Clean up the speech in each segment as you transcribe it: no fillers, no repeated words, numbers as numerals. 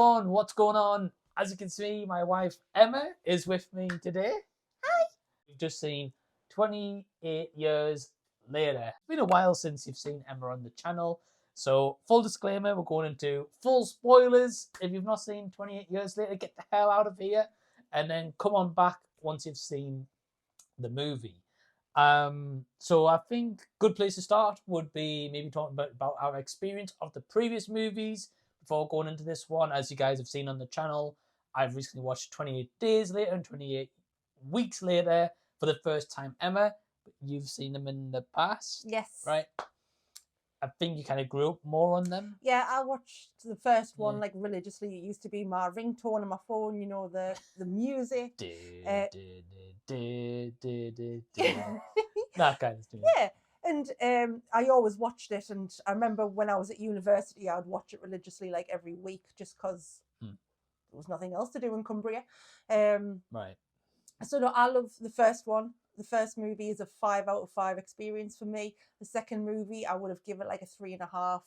everyone, what's going on? As you can see, my wife Emma is with me today. Hi. We've just seen 28 years later. It's been a while since you've seen Emma on the channel. So, full disclaimer, we're going into full spoilers. If you've not seen 28 years later, get the hell out of here. And then come on back once you've seen the movie. So I think good place to start would be maybe talking about our experience of the previous movies before going into this one. As you guys have seen on the channel, I've recently watched 28 Days Later and 28 Weeks Later for the first time, Emma. But you've seen them in the past, Yes. right? I think you kind of grew up more on them. Yeah, I watched the first one like religiously. It used to be my ringtone on my phone, you know, the music. That kind of stuff. Yeah, and I always watched it. And I remember when I was at university, I would watch it religiously like every week just because there was nothing else to do in Cumbria. Right. So no, I love the first one. The first movie is a 5 out of 5 experience for me. The second movie, I would have given like a 3.5.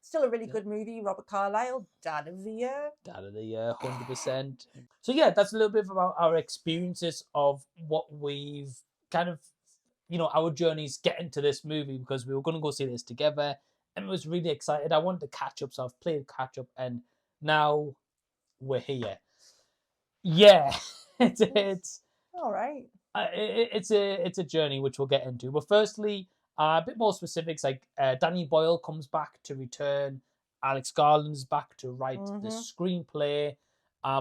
Still a really good movie. Robert Carlyle, Dad of the Year. Dad of the Year, 100%. So yeah, that's a little bit about our experiences of what we've kind of, you know, our journeys getting to this movie, because we were going to go see this together and I was really excited. I wanted to catch up, so I've played catch up and now we're here. Yeah, it's all right. It's a journey which we'll get into. But firstly, a bit more specifics, like Danny Boyle comes back to return. Alex Garland's back to write the screenplay.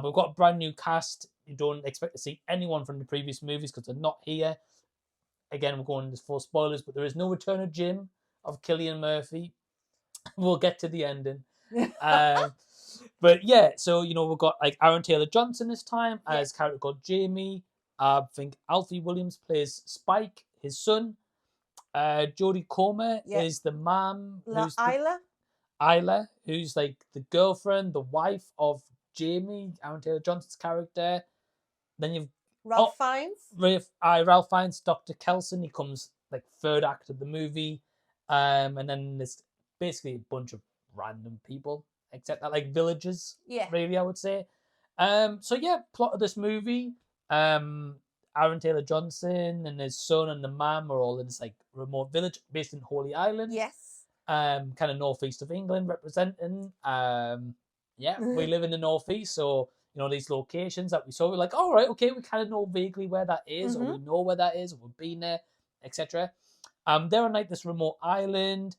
We've got a brand new cast. You don't expect to see anyone from the previous movies because they're not here. Again, we're going into full spoilers, but there is no return of Jim, of Cillian Murphy. We'll get to the ending. But yeah, so, you know, we've got like Aaron Taylor-Johnson this time as a character called Jamie. I think Alfie Williams plays Spike, his son. Jodie Comer is the mom. Isla, who's like the girlfriend, the wife of Jamie, Aaron Taylor-Johnson's character. Then you've Ralph Fiennes. Ralph Fiennes, Dr. Kelson. He comes like third act of the movie. And then there's basically a bunch of random people, except that like villagers. Yeah. Really, I would say. So yeah, plot of this movie. Aaron Taylor-Johnson and his son and the mum are all in this like remote village based in Holy Island. Yes. Kind of northeast of England representing. We live in the northeast, so you know these locations that we saw. We're like, all right, okay, we kind of know vaguely where that is, or we know where that is, or we've been there, etc. They're on like this remote island.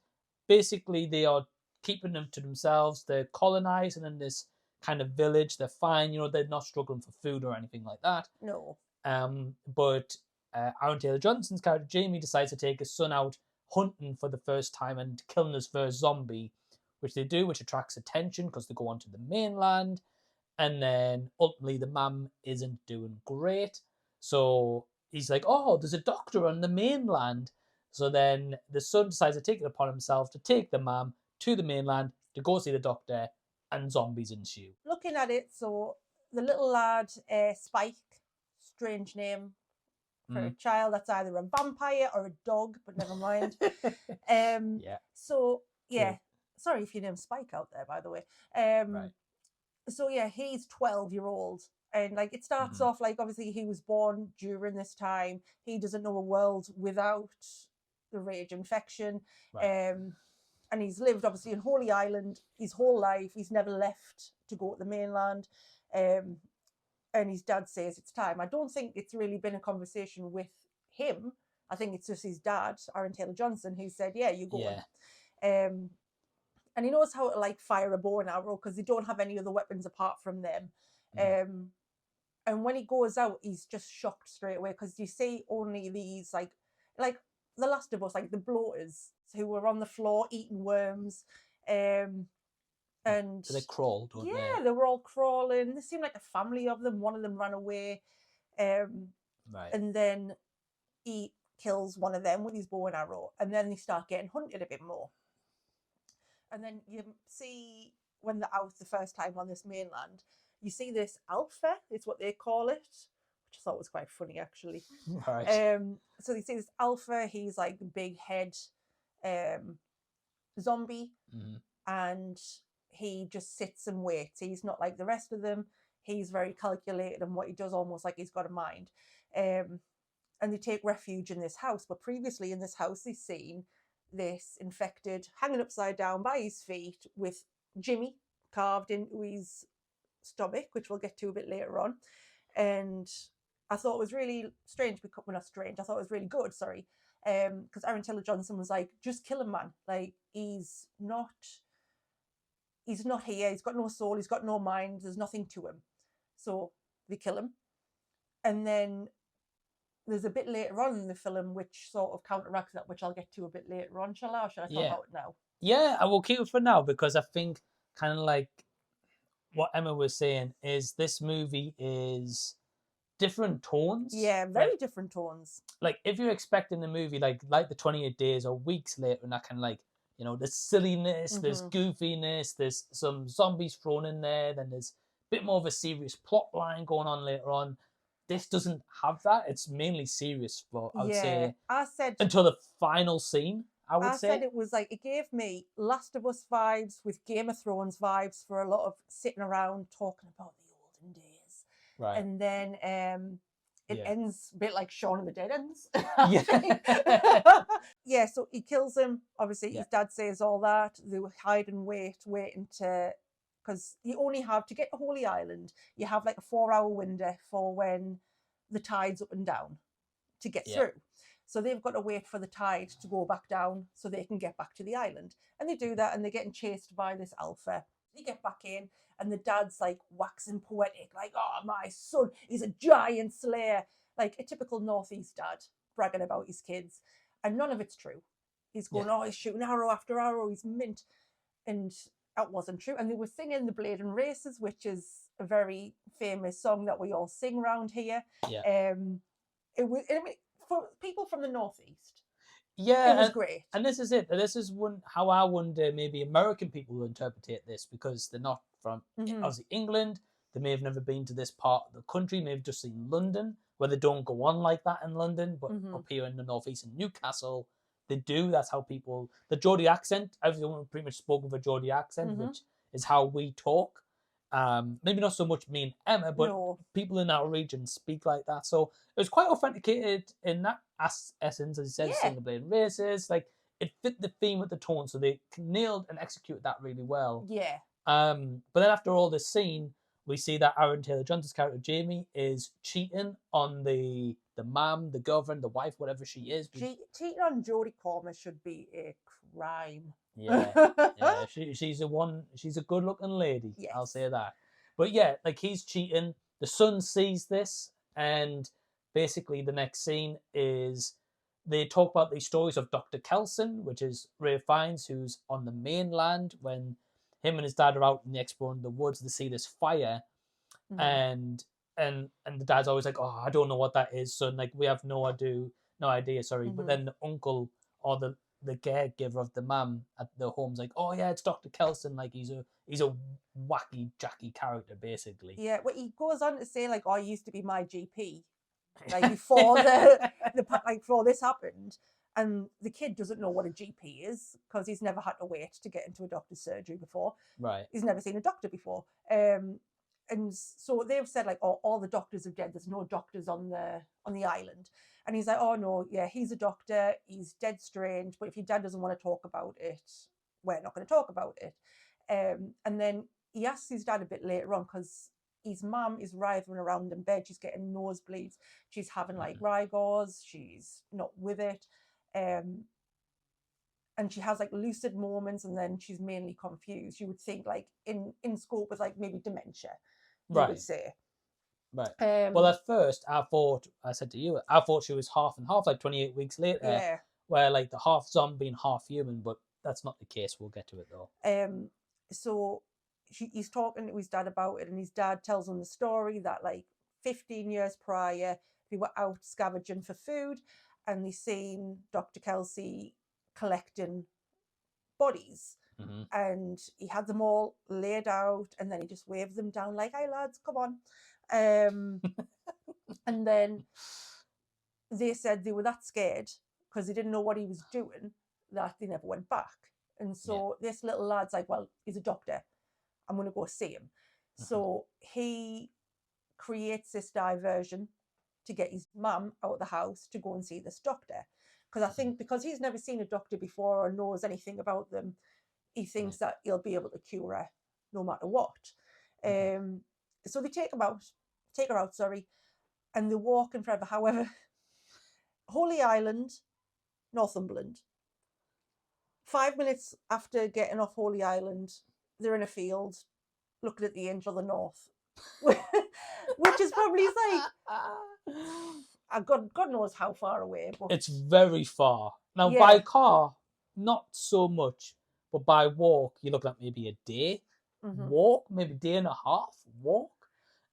Basically, they are keeping them to themselves. They're colonizing in this kind of village. They're fine, you know, they're not struggling for food or anything like that. No. But Aaron Taylor-Johnson's character Jamie decides to take his son out hunting for the first time and killing his first zombie, which they do, which attracts attention because they go onto the mainland. And then ultimately the mum isn't doing great, so he's like, oh, there's a doctor on the mainland. So then the son decides to take it upon himself to take the mum to the mainland to go see the doctor, and zombies ensue. Looking at it, so the little lad, Spike, strange name for a child. That's either a vampire or a dog, but never mind. So yeah, sorry if your name's Spike out there, by the way. Right. So yeah, he's 12-year-old, and like it starts off like obviously he was born during this time. He doesn't know a world without the rage infection. Right. And he's lived obviously in Holy Island his whole life. He's never left to go to the mainland. And his dad says it's time. I don't think it's really been a conversation with him. I think it's just his dad, Aaron Taylor-Johnson, who said, yeah, you go. Yeah. And he knows how to like fire a bow and arrow because they don't have any other weapons apart from them. And when he goes out, he's just shocked straight away because you see only these like The Last of Us, like the bloaters who were on the floor eating worms. And so they crawl, don't they? Yeah, they were all crawling. There seemed like a family of them. One of them ran away. Right. And then he kills one of them with his bow and arrow. And then they start getting hunted a bit more. And then you see when they're out the first time on this mainland, you see this alpha, it's what they call it, which I thought was quite funny actually. Right. So you see this alpha, he's like the big head zombie, and he just sits and waits. He's not like the rest of them. He's very calculated in what he does, almost like he's got a mind. And they take refuge in this house. But previously in this house, they've seen this infected hanging upside down by his feet with Jimmy carved into his stomach, which we'll get to a bit later on. And I thought it was really strange, because, well, not strange, I thought it was really good, sorry, because Aaron Taylor Johnson was like, just kill him, man. Like, he's not here, he's got no soul, he's got no mind, there's nothing to him. So they kill him. And then there's a bit later on in the film which sort of counteracts that, which I'll get to a bit later on, shall I? Or should I talk about it now? Yeah, I will keep it for now, because I think kind of like what Emma was saying is this movie is different tones. Yeah, very different tones. Like, if you're expecting the movie like the 28 Days or weeks later, and that kind of like, you know, there's silliness, there's goofiness, there's some zombies thrown in there, then there's a bit more of a serious plot line going on later on. This doesn't have that. It's mainly serious, for I would say, until the final scene. I said it was like, it gave me Last of Us vibes with Game of Thrones vibes, for a lot of sitting around talking about the olden days. Right. And then it ends a bit like Shawn of the Dead ends. Yeah, so he kills him. Obviously, his dad says all that. They were hide and waiting to, because you only have to get to Holy Island, you have like a 4-hour window for when the tide's up and down to get through. So they've got to wait for the tide to go back down so they can get back to the island. And they do that, and they're getting chased by this alpha. They get back in, and the dad's like waxing poetic, like, oh, my son, he's a giant slayer. Like a typical Northeast dad bragging about his kids. And none of it's true. He's going, oh, he's shooting arrow after arrow, he's mint. And that wasn't true. And they were singing The Blade and Races, which is a very famous song that we all sing around here. Yeah. It was, I mean, for people from the Northeast, it was great. And this is it. This is how I wonder maybe American people will interpret this, because they're not from obviously England. They may have never been to this part of the country. May have just seen London, where they don't go on like that in London, but up here in the Northeast in Newcastle, they do. That's how people, the Geordie accent, everyone pretty much spoke with a Geordie accent, which is how we talk. Maybe not so much me and Emma, but people in our region speak like that. So it was quite authenticated in that essence, as you said, seeing the Blade and Races. Like, it fit the theme with the tone, so they nailed and executed that really well. Yeah. But then after all this scene, we see that Aaron Taylor Johnson's character Jamie is cheating on the mum, the girlfriend, the wife, whatever she is. Cheating on Jodie Comer should be a crime. Yeah, she's a good-looking lady. Yes. I'll say that. But yeah, like, he's cheating. The son sees this, and basically the next scene is they talk about these stories of Dr. Kelson, which is Ray Fiennes, who's on the mainland when him and his dad are out in the exploring the woods. They see this fire, and the dad's always like, "Oh, I don't know what that is, son. Like, we have no idea. Sorry." But then the uncle or the caregiver of the mum at the home's like, "Oh yeah, it's Dr. Kelson. Like, he's a wacky Jackie character, basically." Yeah, well, he goes on to say, like, "Oh, he used to be my GP, like, before before this happened." And the kid doesn't know what a GP is, because he's never had to wait to get into a doctor's surgery before. Right. He's never seen a doctor before. And so they've said, like, oh, all the doctors are dead. There's no doctors on the island. And he's like, oh, no, yeah, he's a doctor. He's dead strange. But if your dad doesn't want to talk about it, we're not going to talk about it. And then he asks his dad a bit later on, because his mum is writhing around in bed. She's getting nosebleeds. She's having, like, rigors. She's not with it. And she has, like, lucid moments, and then she's mainly confused. You would think, like, in scope with, like, maybe dementia, you would say. Right. Well, at first, I thought she was half and half, like 28 weeks later, where, like, the half zombie and half human, but that's not the case. We'll get to it, though. So he's talking to his dad about it, and his dad tells him the story that, like, 15 years prior, they were out scavenging for food, and they seen Dr. Kelsey collecting bodies. And he had them all laid out, and then he just waved them down like, "Hey lads, come on." And then they said they were that scared because they didn't know what he was doing that they never went back. And so this little lad's like, well, he's a doctor. I'm going to go see him. So he creates this diversion to get his mum out of the house to go and see this doctor. Because I think because he's never seen a doctor before or knows anything about them, he thinks that he'll be able to cure her no matter what. So they take her out, and they're walking forever. However, Holy Island, Northumberland. 5 minutes after getting off Holy Island, they're in a field looking at the Angel of the North, which is probably like, God knows how far away. But it's very far. Now, by car, not so much, but by walk, you're looking at maybe a day walk, maybe a day and a half walk.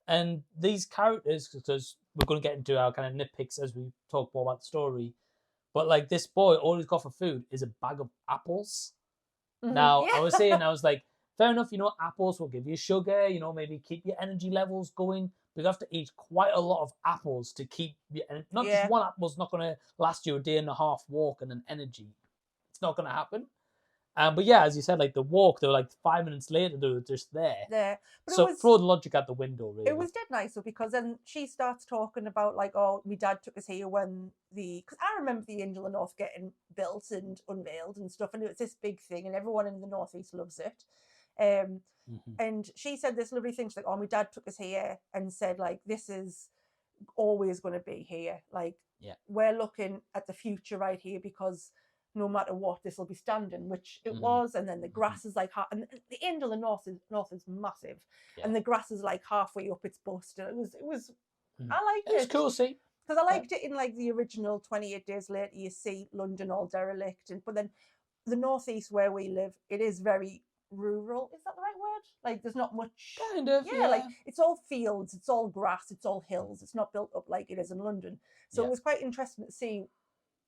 And these characters, because we're going to get into our kind of nitpicks as we talk more about the story, but like this boy, all he's got for food is a bag of apples. Now, I was like, fair enough, apples will give you sugar, maybe keep your energy levels going. But you have to eat quite a lot of apples to keep your energy. Not just one apple's not going to last you a day and a half walk and an energy. It's not going to happen. But yeah, as you said, like the walk, they were like 5 minutes later, they were just there. But so throw the logic out the window, really. It was dead nice, though, because then she starts talking about like, oh, my dad took us here when because I remember the Angel of the North getting built and unveiled and stuff, and it was this big thing, and everyone in the Northeast loves it. And she said this lovely thing. She's like, oh, my dad took us here and said, like, this is always going to be here. Like, we're looking at the future right here because no matter what, this will be standing, which it was. And then the grass is like, and the Angel of the North is massive, and the grass is like halfway up its bust. And it was I liked it. It was cool, see, because I liked it in like the original 28 Days Later. You see London all derelict, but then the Northeast where we live, it is very rural. Is that the right word? Like, there's not much. Kind of, yeah. Like it's all fields, it's all grass, it's all hills. It's not built up like it is in London. So it was quite interesting to see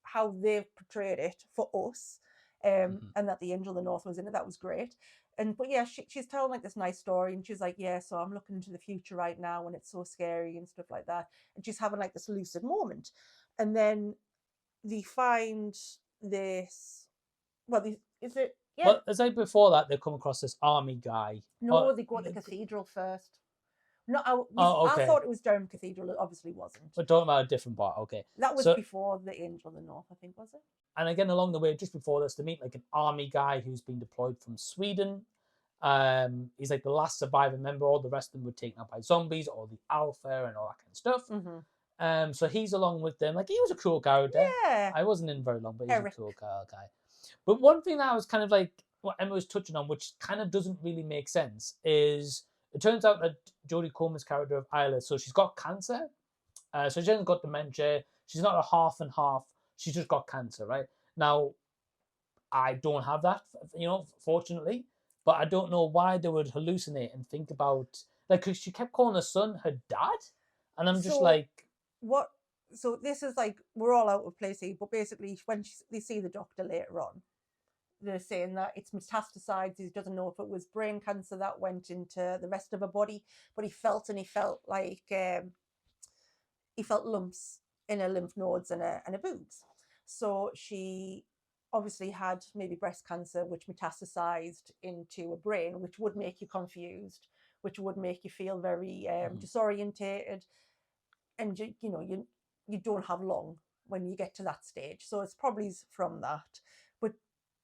how they've portrayed it for us, and that the Angel of the North was in it. That was great. But yeah, she's telling like this nice story, and she's like, yeah, so I'm looking into the future right now, and it's so scary and stuff like that. And she's having like this lucid moment, and then they find this. Well, is it? Yeah. Well, as like before that, they come across this army guy. No, they go to the cathedral first. No, I thought it was Durham Cathedral. It obviously wasn't. We're talking about a different part. Okay. That was before the Angel of the North, I think, was it? And again, along the way, just before this, to meet like an army guy who's been deployed from Sweden. He's like the last surviving member. All the rest of them were taken out by zombies, or the Alpha, and all that kind of stuff. So he's along with them. Like, he was a cool character. Yeah. I wasn't in very long, but he's a cool guy. But one thing that I was kind of like, what Emma was touching on, which kind of doesn't really make sense, is it turns out that Jodie Comer's character of Isla, so she's got cancer. So she hasn't got dementia. She's not a half and half. She's just got cancer, right? Now, I don't have that, fortunately. But I don't know why they would hallucinate and think about, like, because she kept calling her son her dad. And I'm just like... What? So this is like, we're all out of place here. But basically, when they see the doctor later on, they're saying that it's metastasized. He doesn't know if it was brain cancer that went into the rest of her body, but he felt like he felt lumps in her lymph nodes and her boobs. So she obviously had maybe breast cancer, which metastasized into a brain, which would make you confused, which would make you feel very disorientated, and you don't have long when you get to that stage. So it's probably from that. But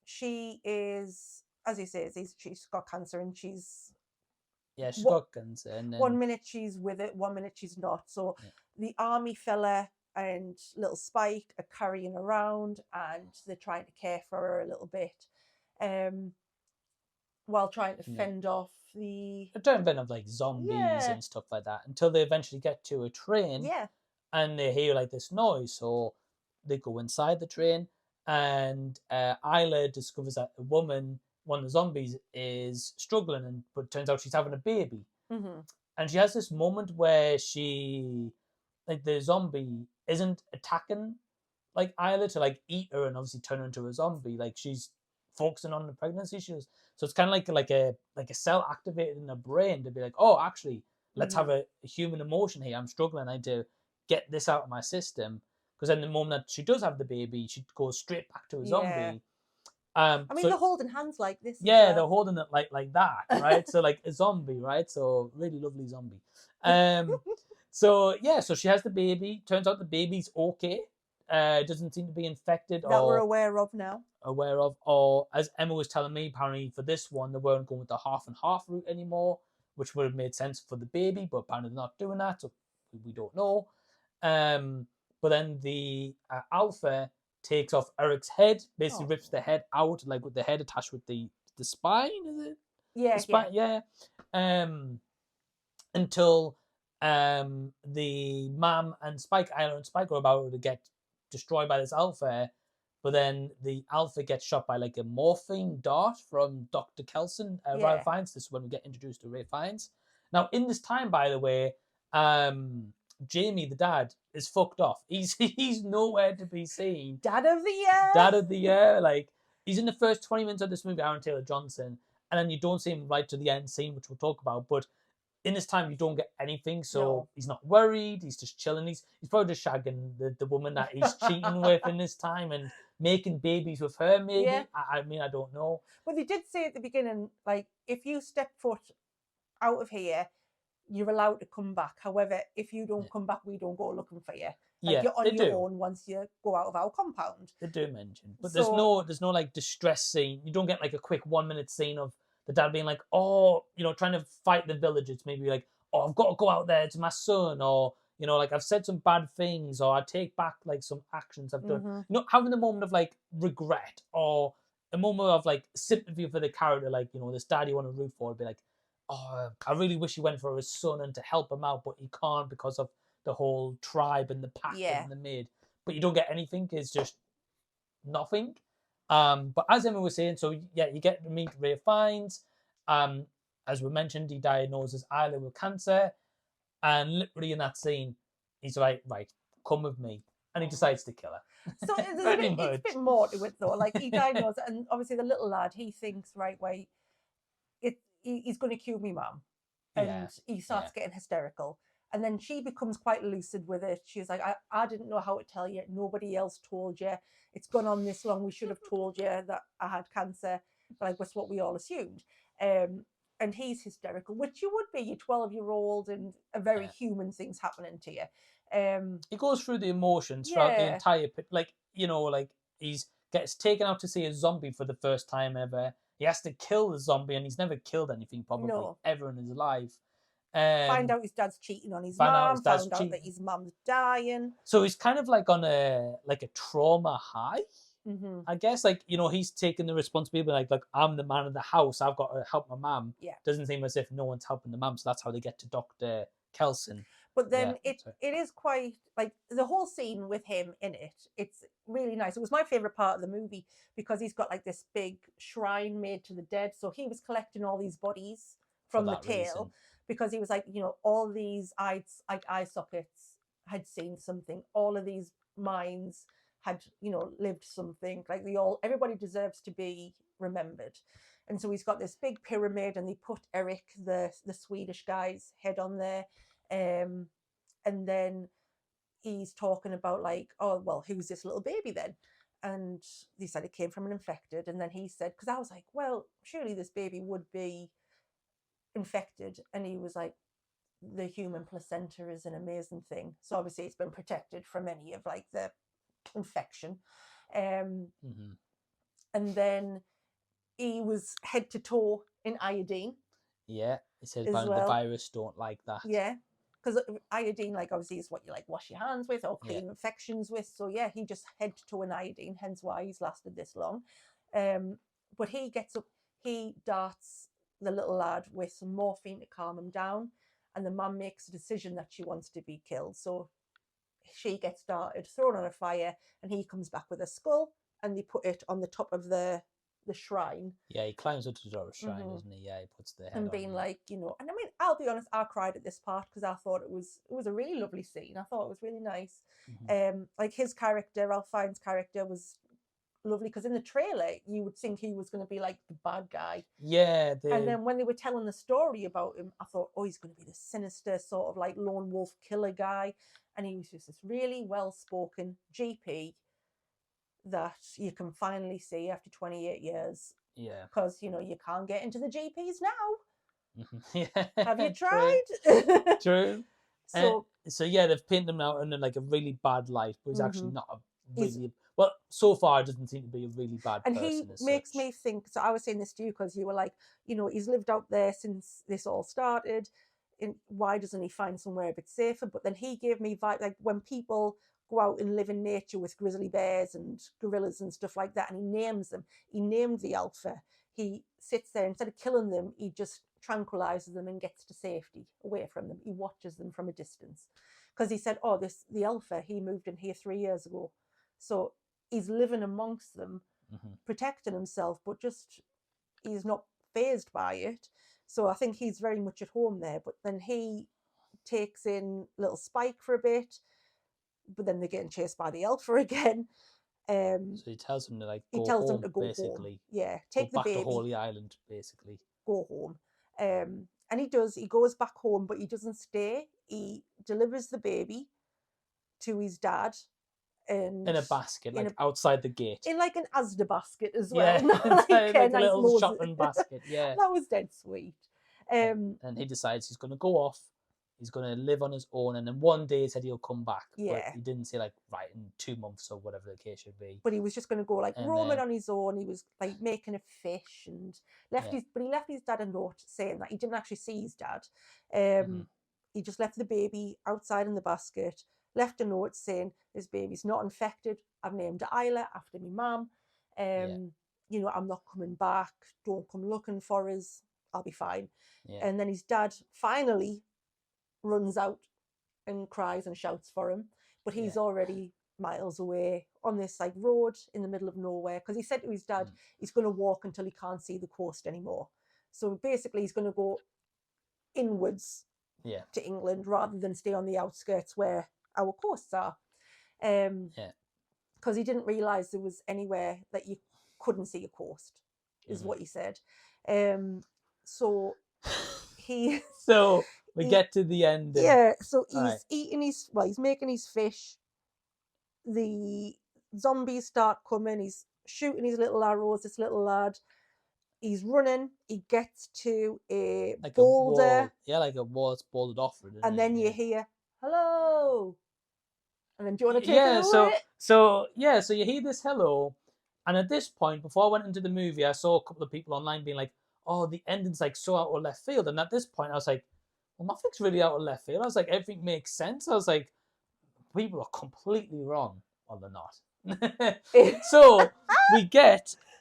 she is, as he says, she's got cancer, and she's got cancer. And then... 1 minute she's with it, 1 minute she's not. So the army fella and little Spike are carrying around, and they're trying to care for her a little bit, while trying to fend off the... They're trying to fend off like zombies and stuff like that, until they eventually get to a train, and they hear like this noise. So they go inside the train, and Isla discovers that a woman, one of the zombies, is struggling, but it turns out she's having a baby. And she has this moment where she, like, the zombie isn't attacking like Isla to like eat her and obviously turn her into a zombie. Like, she's focusing on the pregnancy issues. So it's kind of like a cell activated in her brain to be like, oh, actually, let's have a human emotion here. I'm struggling. I need to get this out of my system. Because then the moment that she does have the baby, she goes straight back to a zombie. I mean, So they're holding hands like this. yeah, they're holding it like that, right? So like a zombie, right? So really lovely zombie. So yeah, so she has the baby. Turns out the baby's okay. Doesn't seem to be infected that we're or aware of now. aware of. Or as Emma was telling me, apparently for this one they weren't going with the half and half route anymore, which would have made sense for the baby, but apparently they're not doing that, so we don't know. But then the alpha takes off Eric's head, basically rips the head out, like with the head attached with the spine, is it? Yeah, The spine, yeah. Until the Mam and Spike, Isla and Spike are about to get destroyed by this alpha, but then the alpha gets shot by like a morphine dart from Dr. Kelson, Ralph Fiennes. This is when we get introduced to Ralph Fiennes. Now, in this time, by the way, Jamie, the dad, is fucked off. He's nowhere to be seen. Dad of the year. Dad of the year. Like, he's in the first 20 minutes of this movie, Aaron Taylor Johnson, and then you don't see him right to the end scene, which we'll talk about. But in this time, you don't get anything, so he's not worried. He's just chilling. He's probably just shagging the woman that he's cheating with in this time and making babies with her, maybe. Yeah. I mean, I don't know. Well, they did say at the beginning, like, if you step foot out of here, you're allowed to come back. However, if you don't come back, we don't go looking for you. Like, you're on your own once you go out of our compound. They do mention, but there's no like distress scene. You don't get like a quick 1 minute scene of the dad being like, oh, trying to fight the villagers. Maybe like, oh, I've got to go out there to my son, or like I've said some bad things, or I take back like some actions I've done. Having the moment of like regret or a moment of like sympathy for the character, like this dad you want to root for, would be like, oh, I really wish he went for his son and to help him out, but he can't because of the whole tribe and the pact and the mid. But you don't get anything. It's just nothing. But as Emma was saying, so yeah, you get to meet Ralph Fiennes. As we mentioned, he diagnoses Isla with cancer, and literally in that scene, he's like, right, come with me, and he decides to kill her. So it's a bit more to it though. Like, he diagnosed, and obviously the little lad, he thinks, right, way, he's going to kill me mum, and he starts getting hysterical. And then she becomes quite lucid with it. She's like, I didn't know how to tell you. Nobody else told you. It's gone on this long. We should have told you that I had cancer. But like, that's what we all assumed. And he's hysterical, which you would be. You're 12-year-old and a very human thing's happening to you. He goes through the emotions throughout the entire, like he gets taken out to see a zombie for the first time ever. He has to kill the zombie, and he's never killed anything probably ever in his life. Find out his dad's cheating on his mum. Find out that his mum's dying. So he's kind of like on a trauma high, I guess. Like, he's taking the responsibility. Like I'm the man of the house. I've got to help my mum. Yeah. Doesn't seem as if no one's helping the mum. So that's how they get to Dr. Kelson. But then it is quite like the whole scene with him in it. It's really nice. It was my favorite part of the movie because he's got like this big shrine made to the dead. So he was collecting all these bodies from the tail. Because he was like, all these eye sockets had seen something. All of these minds had, lived something. Like everybody deserves to be remembered. And so he's got this big pyramid, and they put Eric, the Swedish guy's head on there. And then he's talking about like, oh, well, who's this little baby then? And they said it came from an infected. And then he said, because I was like, well, surely this baby would be infected. And he was like, the human placenta is an amazing thing. So obviously it's been protected from any of like the infection. And then he was head to toe in iodine. Yeah, it says the virus don't like that. Yeah, because iodine, like, obviously is what you like wash your hands with or clean infections with. So yeah, he just head to toe in iodine, hence why he's lasted this long. But he gets up, he darts the little lad with some morphine to calm him down, and the mum makes a decision that she wants to be killed. So she gets darted, thrown on a fire, and he comes back with a skull, and they put it on the top of the shrine. Yeah, he climbs up to the door of the shrine, doesn't he? Yeah, he puts the head and on being him. like, and I mean, I'll be honest, I cried at this part because I thought it was a really lovely scene. I thought it was really nice. Like his character, Ralph Fiennes' character, was lovely because in the trailer you would think he was going to be like the bad guy. Yeah. And then when they were telling the story about him, I thought, oh, he's going to be the sinister sort of like lone wolf killer guy. And he was just this really well-spoken GP that you can finally see after 28 years. Yeah. Because, you know, you can't get into the GPs now. Yeah. Have you True. tried? True. So, So yeah, they've painted him out in like a really bad light, but he's actually not a He's- really well. So far, it doesn't seem to be a really bad and person. he as makes such. me think, so I was saying this to you because you were like, you know, he's lived out there since this all started. Why doesn't he find somewhere a bit safer? But then he gave me vibe, like when people go out and live in nature with grizzly bears and gorillas and stuff like that, and he names them. He named the alpha. He sits there, instead of killing them, he just tranquilizes them and gets to safety away from them. He watches them from a distance. Because he said, oh, the alpha, he moved in here 3 years ago. So he's living amongst them, protecting himself, but just he's not fazed by it. So I think he's very much at home there. But then he takes in little Spike for a bit, but then they're getting chased by the alpha again. So he tells them to like go he tells home, them to go basically. home. Yeah, take go the back baby, to Holy Island, basically. go home. And he does. He goes back home, but he doesn't stay. He delivers the baby to his dad. And in a basket, like outside the gate. In like an Asda basket as Yeah, well. like a nice little shopping basket. Yeah. That was dead sweet. And he decides he's going to go off. He's going to live on his own, and then one day he said he'll come back. Yeah. But he didn't say like right in 2 months or whatever the case should be. But he was just going to go like roaming on his own. He was like making a fish and but he left his dad a note saying that he didn't actually see his dad. He just left the baby outside in the basket. Left a note saying this baby's not infected. I've named her Isla after my mum. You know, I'm not coming back. Don't come looking for us. I'll be fine. Yeah. And then his dad finally runs out and cries and shouts for him, but he's already miles away on this like road in the middle of nowhere, because he said to his dad he's going to walk until he can't see the coast anymore. So basically he's going to go inwards to England rather than stay on the outskirts where our coasts are. Because he didn't realise there was anywhere that you couldn't see a coast, is what he said. So we get to the end. So he's eating he's making his fish. The zombies start coming. He's shooting his little arrows, this little lad. He's running. He gets to a boulder. Like a wall that's bouldered off. And then you hear, hello. And then do you want to take it away? So you hear this hello. And at this point, before I went into the movie, I saw a couple of people online being like, oh, the ending's like so out of left field. And at this point, I was like, well, nothing's really out of left field. I was like, everything makes sense. I was like, people are completely wrong. Well, they're not.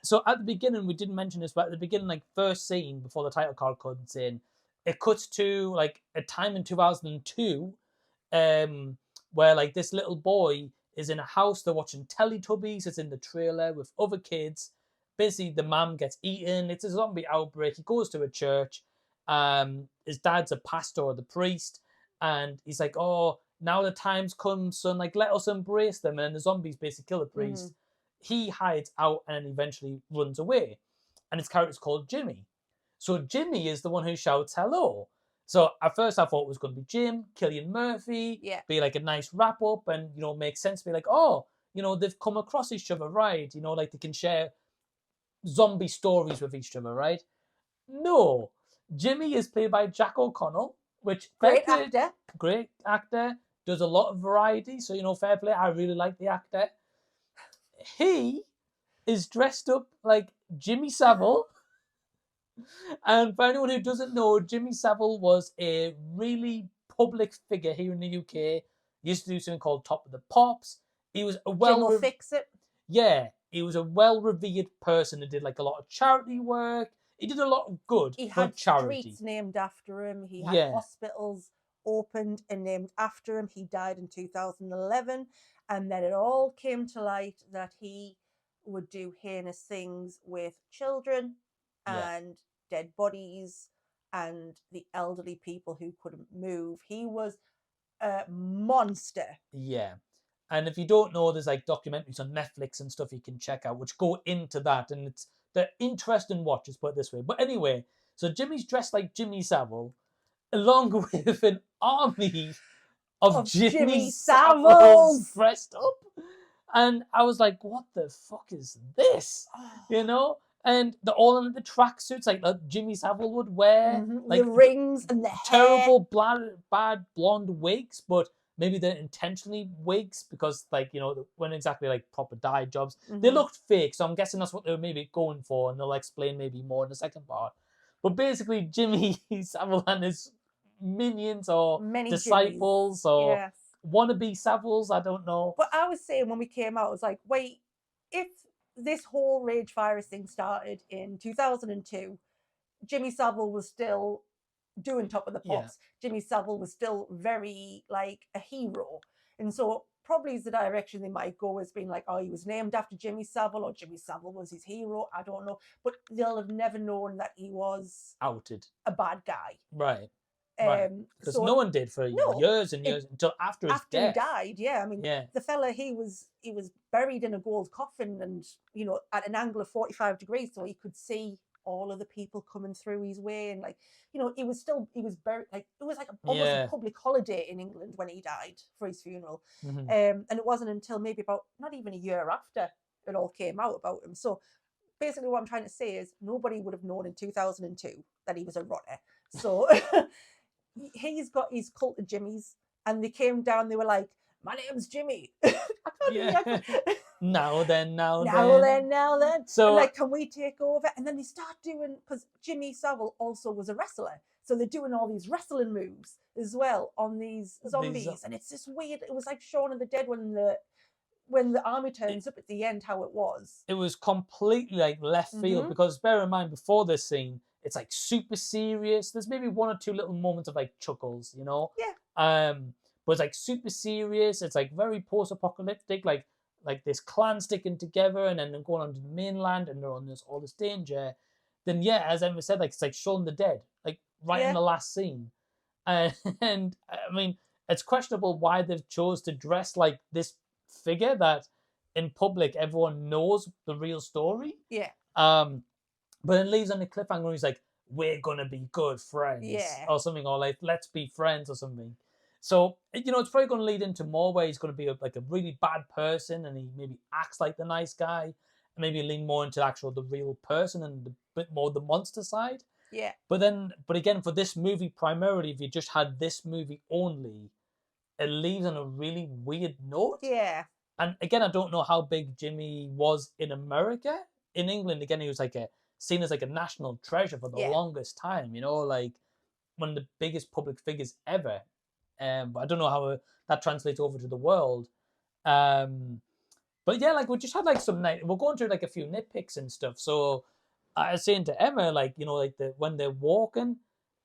So at the beginning, we didn't mention this, but at the beginning, like first scene before the title card comes in, it cuts to like a time in 2002, where like this little boy is in a house. They're watching Teletubbies. It's in the trailer with other kids. Basically, the mom gets eaten. It's a zombie outbreak. He goes to a church. His dad's a pastor or the priest, and he's like, oh, now the time's come, son, like let us embrace them. And then the zombies basically kill the priest. He hides out and eventually runs away, and his character's called Jimmy. So Jimmy is the one who shouts hello. So at first I thought it was going to be Jim, Cillian Murphy, be like a nice wrap up, and you know, make sense, be like, oh, you know, they've come across each other, right? You know, like they can share zombie stories with each other, right? No, Jimmy is played by Jack O'Connell, which great actor, does a lot of variety. So you know, fair play. I really like the actor. He is dressed up like Jimmy Savile. And for anyone who doesn't know, Jimmy Savile was a really public figure here in the UK. He used to do something called Top of the Pops. He was a Jim will fix it. Yeah, he was a well-revered person who did like a lot of charity work. He did a lot of good for charity. Streets named after him. He had hospitals opened and named after him. He died in 2011. And then it all came to light that he would do heinous things with children and dead bodies and the elderly people who couldn't move. He was a monster. Yeah. And if you don't know, there's like documentaries on Netflix and stuff you can check out, which go into that. And they're interesting watches, put it this way. But anyway, so Jimmy's dressed like Jimmy Savile, along with an army of Jimmy Saviles dressed up. And I was like, what the fuck is this? You know? And they're all in the tracksuits like Jimmy Savile would wear. Like the rings and the terrible, bad blonde wigs, but maybe they're intentionally wigs because, like, you know, when exactly like proper dye jobs. They looked fake, so I'm guessing that's what they were maybe going for, and they'll explain maybe more in the second part. But basically, Jimmy Savile and his minions or Many disciples Jimmys. or Yes. wannabe Saviles, I don't know. But I was saying when we came out, I was like, wait, if this whole Rage Virus thing started in 2002, Jimmy Savile was still doing Top of the Pops. Yeah. Jimmy Savile was still very like a hero. And so probably the direction they might go is being like, oh, he was named after Jimmy Savile or Jimmy Savile was his hero. I don't know. But they'll have never known that he was outed, a bad guy. Right. Because no one did for years and years until after his death. He died, yeah. I mean, the fella, he was buried in a gold coffin and, you know, at an angle of 45 degrees so he could see all of the people coming through his way. And, like, you know, he was buried, like, it was like almost a public holiday in England when he died for his funeral. And it wasn't until maybe about, not even a year after, it all came out about him. So basically what I'm trying to say is nobody would have known in 2002 that he was a rotter. So... he's got his cult of Jimmys, and they came down. They were like, "My name's Jimmy." Now then. So, and like, can we take over? And then they start doing, because Jimmy Savile also was a wrestler, so they're doing all these wrestling moves as well on these zombies, and it's just weird. It was like Shaun of the Dead when the army turns up at the end. How it was completely like left field because bear in mind before this scene. It's like super serious. There's maybe one or two little moments of like chuckles, you know. Yeah. But it's like super serious. It's like very post-apocalyptic, like this clan sticking together and then they're going onto the mainland and they're on all this danger. Then as Emma said, like it's like Shaun of the Dead, like in the last scene. And I mean, it's questionable why they've chose to dress like this figure that in public everyone knows the real story. Yeah. But it leaves on a cliffhanger where he's like, we're going to be good friends. Yeah. Or something, or like, let's be friends or something. So, you know, it's probably going to lead into more where he's going to be a really bad person and he maybe acts like the nice guy. And maybe lean more into the real person and a bit more the monster side. Yeah. But again, for this movie, primarily, if you just had this movie only, it leaves on a really weird note. Yeah. And again, I don't know how big Jimmy was in America. In England, again, he was like seen as like a national treasure for the longest time, you know, like one of the biggest public figures ever. But I don't know how that translates over to the world. But yeah, like we just had like we're going through like a few nitpicks and stuff. So I was saying to Emma, like, you know, like when they're walking,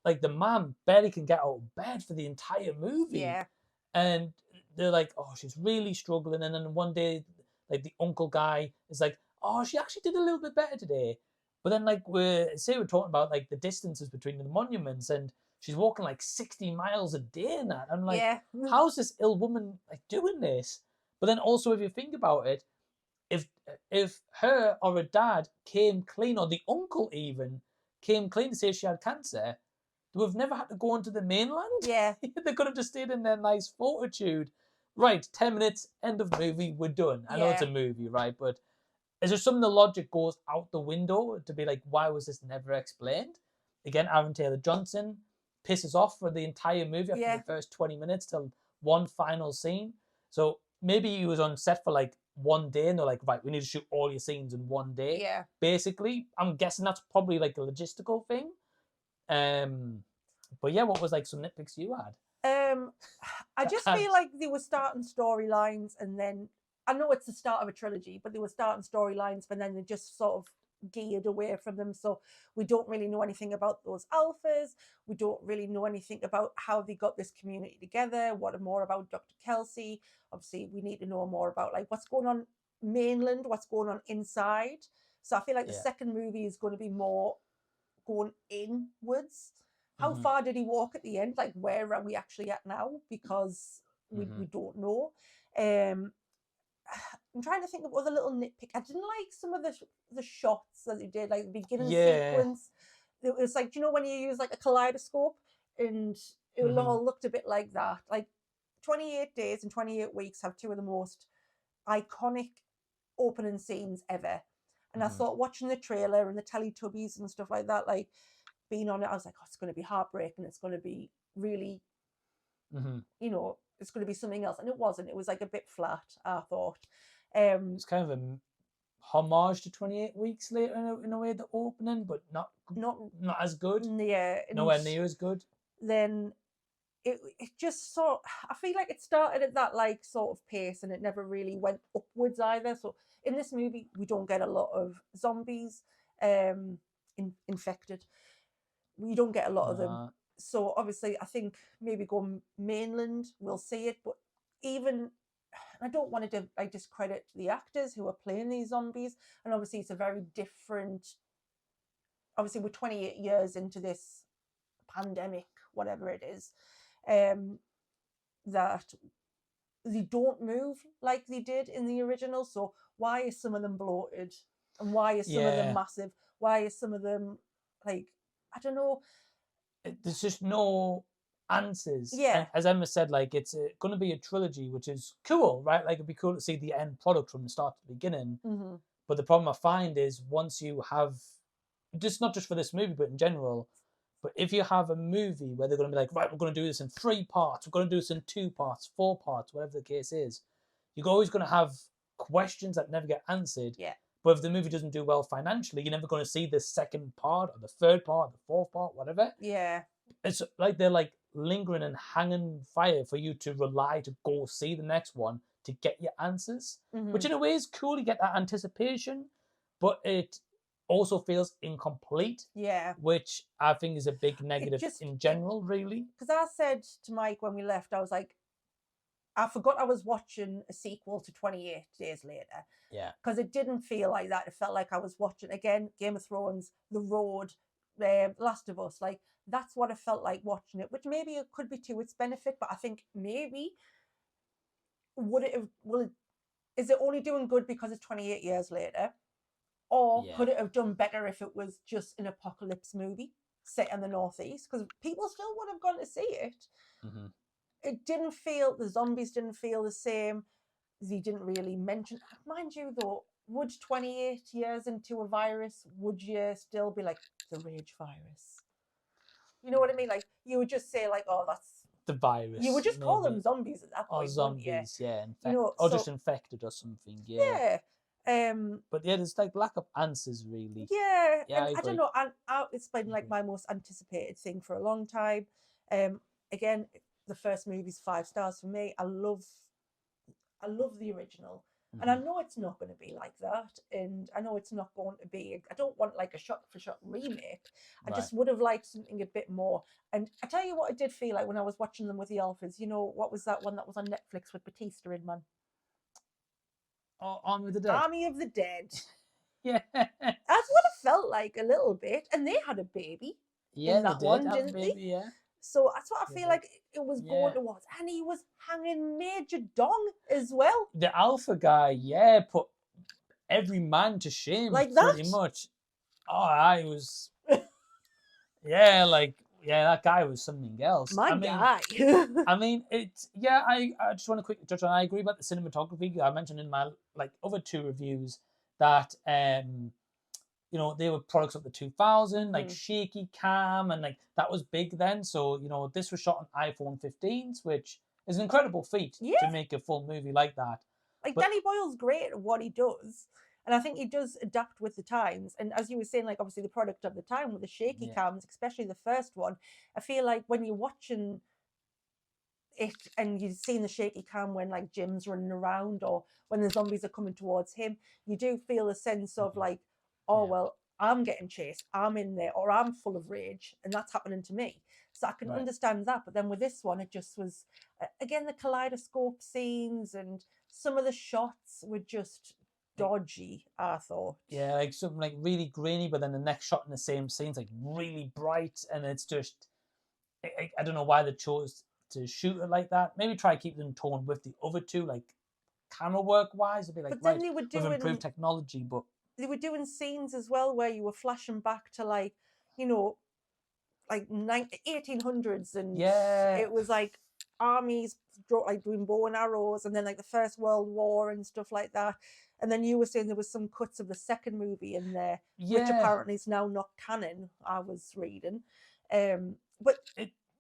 like the mom barely can get out of bed for the entire movie. Yeah. And they're like, oh, she's really struggling. And then one day, like the uncle guy is like, oh, she actually did a little bit better today. But then, like, we're talking about, like, the distances between the monuments, and she's walking, like, 60 miles a day and that. I'm like, how's this ill woman, like, doing this? But then also, if you think about it, if her or her dad came clean, or the uncle even came clean to say she had cancer, they would have never had to go onto the mainland. Yeah. They could have just stayed in their nice fortitude. Right, 10 minutes, end of movie, we're done. I know it's a movie, right, but... Is there some the logic goes out the window to be like, why was this never explained? Again, Aaron Taylor Johnson pisses off for the entire movie after the first 20 minutes till one final scene. So maybe he was on set for like one day and they're like, right, we need to shoot all your scenes in one day. Yeah. Basically, I'm guessing that's probably like a logistical thing. But yeah, what was like some nitpicks you had? I just feel like they were starting storylines and then I know it's the start of a trilogy, but they were starting storylines, but then they just sort of geared away from them. So we don't really know anything about those alphas. We don't really know anything about how they got this community together. What more about Dr. Kelsey? Obviously, we need to know more about like what's going on mainland, what's going on inside. So I feel like the second movie is going to be more going inwards. How far did he walk at the end? Like, where are we actually at now? Because we don't know. I'm trying to think of other little nitpick. I didn't like some of the shots that they did, like the beginning sequence. It was like, do you know when you use like a kaleidoscope and it all looked a bit like that? Like 28 days and 28 weeks have two of the most iconic opening scenes ever. And I Mhm. thought watching the trailer and the Teletubbies and stuff like that, like being on it, I was like, oh, it's going to be heartbreaking. It's going to be really, Mhm. you know, it's going to be something else. And it wasn't. It was like a bit flat, I thought. It's kind of a homage to 28 Weeks Later in a way, the opening, but not as good. Yeah. Nowhere near as good. Then it just sort, I feel like it started at that like sort of pace and it never really went upwards either. So in this movie, we don't get a lot of zombies infected. We don't get a lot of them. So obviously, I think maybe go mainland, we'll see it. But even, I don't want to discredit the actors who are playing these zombies. And obviously, it's a very different. Obviously, we're 28 years into this pandemic, whatever it is, that they don't move like they did in the original. So why are some of them bloated, and why are some of them massive? Why are some of them like, I don't know? There's just no answers. Yeah. And as Emma said, like it's going to be a trilogy, which is cool, right? Like it'd be cool to see the end product from the start to the beginning. Mm-hmm. But the problem I find is once you have, just not just for this movie, but in general, but if you have a movie where they're going to be like, right, we're going to do this in 3 parts, we're going to do this in 2 parts, 4 parts, whatever the case is, you're always going to have questions that never get answered. Yeah. But if the movie doesn't do well financially, you're never going to see the second part or the third part, the fourth part, whatever. Yeah. It's like they're like lingering and hanging fire for you to rely to go see the next one to get your answers, which in a way is cool to get that anticipation, but it also feels incomplete. Yeah. Which I think is a big negative in general, really. Because I said to Mike when we left, I was like, I forgot I was watching a sequel to 28 Days Later. Yeah. Because it didn't feel like that. It felt like I was watching, again, Game of Thrones, The Road, Last of Us. Like, that's what it felt like watching it, which maybe it could be to its benefit, but I think maybe is it only doing good because it's 28 years later? Or could it have done better if it was just an apocalypse movie set in the Northeast? Because people still would have gone to see it. Mm-hmm. It didn't feel, the zombies didn't feel the same. They didn't really mention, mind you though, would 28 years into a virus, would you still be like, the rage virus? You know what I mean? Like, you would just say like, oh, that's the virus. You would just call them zombies at that point. Or zombies, yeah. Just infected or something, yeah. But yeah, there's like lack of answers, really. Yeah, and I don't know. It's been like my most anticipated thing for a long time. Again, the first movie's 5 stars for me. I love the original, and I know it's not going to be like that, and I know it's not going to be. I don't want like a shot-for-shot remake. I just would have liked something a bit more. And I tell you what, it did feel like when I was watching them with the Alphas. You know, what was that one that was on Netflix with Batista in, man? Oh, Army of the Dead. Army of the Dead. Yeah. That's what it felt like a little bit. And they had a baby. Yeah, in that they did one, have didn't a baby, they? yeah. So that's what I feel like it was going towards. And he was hanging Major Dong as well. The Alpha guy, put every man to shame, like that? Pretty much. Oh, I was... that guy was something else. Guy. I mean, it's... Yeah, I just want to quickly touch on, I agree about the cinematography. I mentioned in my, other 2 reviews that... they were products of the 2000, like shaky cam, and like that was big then. So, this was shot on iPhone 15s, which is an incredible feat to make a full movie like that. Danny Boyle's great at what he does. And I think he does adapt with the times. And as you were saying, like obviously the product of the time with the shaky cams, especially the first one, I feel like when you're watching it and you've seen the shaky cam when like Jim's running around or when the zombies are coming towards him, you do feel a sense of like, well, I'm getting chased, I'm in there, or I'm full of rage, and that's happening to me. So I can understand that. But then with this one, it just was, again, the kaleidoscope scenes and some of the shots were just dodgy, I thought. Yeah, like something like really grainy, but then the next shot in the same scene's like really bright, and it's just, I don't know why they chose to shoot it like that. Maybe try to keep them toned with the other 2, like camera work wise. It'd be like, but then they were doing, with improved technology, but they were doing scenes as well where you were flashing back to like, like 1800s, and Yeah. it was like armies like doing bow and arrows, and then like the First World War and stuff like that. And then you were saying there was some cuts of the second movie in there, which Yeah. apparently is now not canon. I was reading, but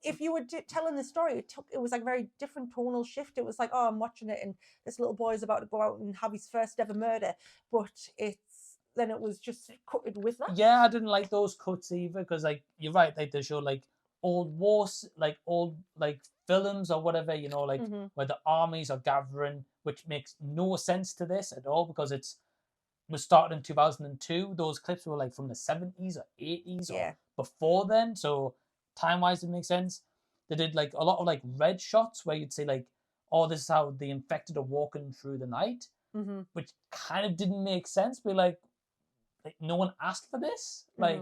if you were telling the story, it was like a very different tonal shift. It was like, oh, I'm watching it, and this little boy is about to go out and have his first ever murder, but then it was just cutted with that. Yeah, I didn't like those cuts either, because like you're right, like they show like old wars, like old like films or whatever, you know, like where the armies are gathering, which makes no sense to this at all, because was started in 2002. Those clips were like from the 70s or 80s or before then, so time wise it makes sense. They did like a lot of like red shots where you'd say like, oh, this is how the infected are walking through the night, which kind of didn't make sense. But like no one asked for this. Like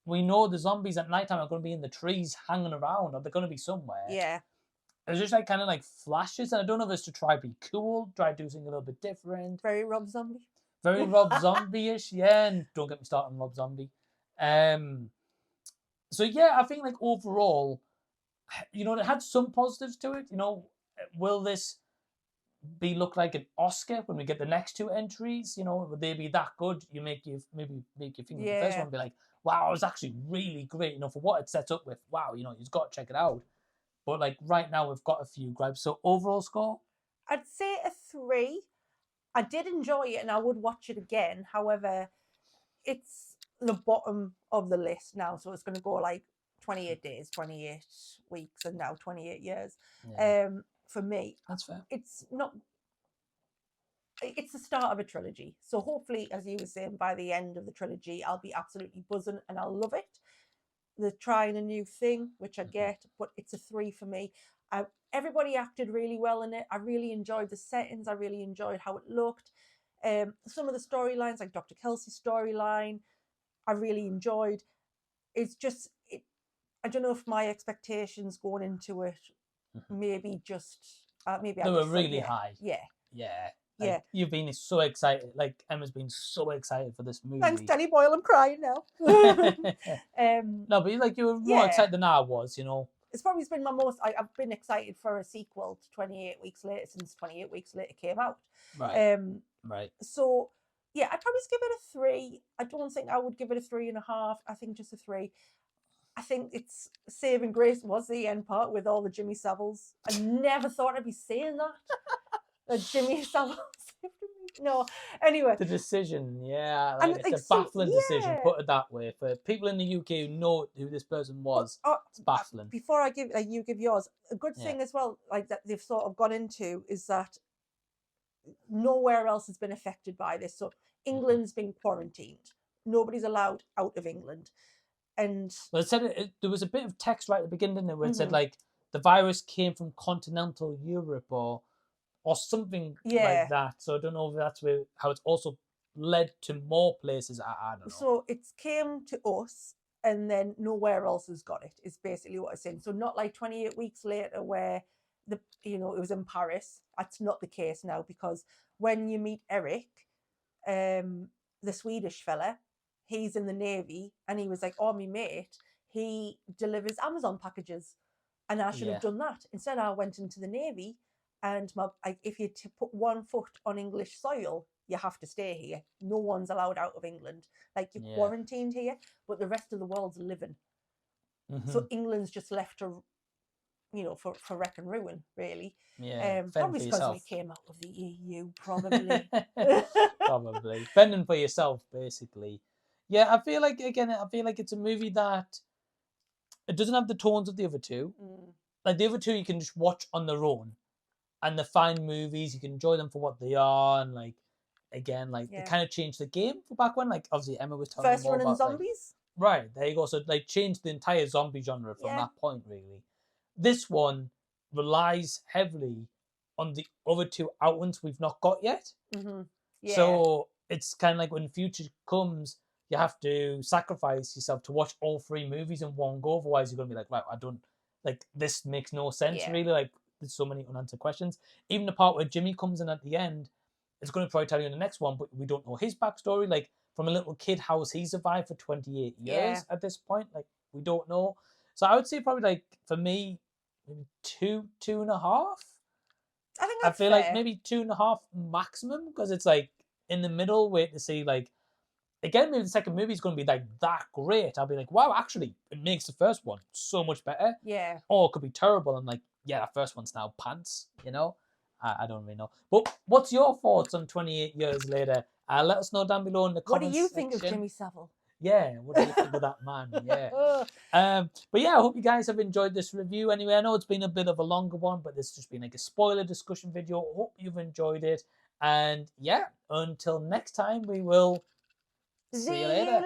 we know the zombies at nighttime are going to be in the trees hanging around, or they're going to be somewhere. Yeah. It's just like kind of like flashes, and I don't know if it's to try be cool, try do something a little bit different. Very Rob Zombie. Very Rob Zombie-ish, yeah. And don't get me started on Rob Zombie. So yeah, I think like overall, you know, it had some positives to it. You know, will this look like an Oscar when we get the next two entries? You know, would they be that good? Maybe make you think of the first one, and be like, wow, it was actually really great. You know, for what it sets up with. Wow, you know, you've got to check it out. But like right now, we've got a few gripes. So overall score, I'd say a 3. I did enjoy it, and I would watch it again. However, it's the bottom of the list now, so it's going to go like 28 days, 28 weeks, and now 28 years. Yeah. For me, that's fair. It's the start of a trilogy. So hopefully, as you were saying, by the end of the trilogy, I'll be absolutely buzzing and I'll love it. They're trying a new thing, which I get, but it's a 3 for me. Everybody acted really well in it. I really enjoyed the settings. I really enjoyed how it looked. Some of the storylines, like Dr. Kelsey's storyline, I really enjoyed. It's just, I don't know if my expectations going into it maybe they were really high. Yeah. Like, you've been so excited. Like Emma's been so excited for this movie. Thanks, Danny Boyle. I'm crying now. No, but like you were more excited than I was. You know, it's probably been my most. I've been excited for a sequel to 28 Weeks Later since 28 Weeks Later came out. Right. Right. So yeah, I'd probably give it a 3. I don't think I would give it a 3.5. I think just a 3. I think it's saving grace was the end part with all the Jimmy Saviles. I never thought I'd be saying that. Jimmy Savile. No, anyway. The decision, like it's a baffling decision, put it that way. For people in the UK who know who this person was, it's baffling. Before I give you give yours, a good thing as well, like that they've sort of gone into, is that nowhere else has been affected by this. So England's been quarantined. Nobody's allowed out of England. And well, it said there was a bit of text right at the beginning, didn't it, where it said like the virus came from continental Europe or something like that. So I don't know if that's how it's also led to more places. I don't know. So it came to us, and then nowhere else has got it. Is basically what I'm saying. So not like 28 weeks later, where it was in Paris. That's not the case now, because when you meet Eric, the Swedish fella, he's in the Navy, and he was like, "Oh, my mate, he delivers Amazon packages, and I should have done that. Instead, I went into the Navy." And if you put one foot on English soil, you have to stay here. No one's allowed out of England. Like, you're quarantined here, but the rest of the world's living. So England's just left to, for wreck and ruin, really. Yeah, probably because we came out of the EU, probably. Probably. Fending for yourself, basically. Yeah, I feel like it's a movie that it doesn't have the tones of the other two. Like, the other two you can just watch on their own. And they're fine movies, you can enjoy them for what they are, and like again, like they kind of changed the game for back when. Like obviously Emma was telling me more about zombies. Right, there you go. So they changed the entire zombie genre from that point, really. This one relies heavily on the other two outlets we've not got yet. So it's kind of like when future comes, you have to sacrifice yourself to watch all 3 movies in one go. Otherwise, you're gonna be like, right, I don't like this. Makes no sense, really. Like. There's so many unanswered questions. Even the part where Jimmy comes in at the end, it's going to probably tell you in the next one, but we don't know his backstory. Like, from a little kid, how has he survived for 28 years at this point? Like, we don't know. So I would say probably like for me, maybe 2.5. I think I that's feel fair. like maybe 2.5 maximum, because it's like in the middle, wait to see like again, maybe the second movie is going to be like that great. I'll be like, wow, actually, it makes the first one so much better. Yeah. Or it could be terrible. I'm like, yeah, that first one's now pants, you know? I don't really know. But what's your thoughts on 28 years later? Let us know down below in the What do comments you section. think of Jimmy Savile? Yeah, what do you think of that man? Yeah. But yeah, I hope you guys have enjoyed this review anyway. I know it's been a bit of a longer one, but this has just been like a spoiler discussion video. Hope you've enjoyed it. And yeah, until next time, we will see you later.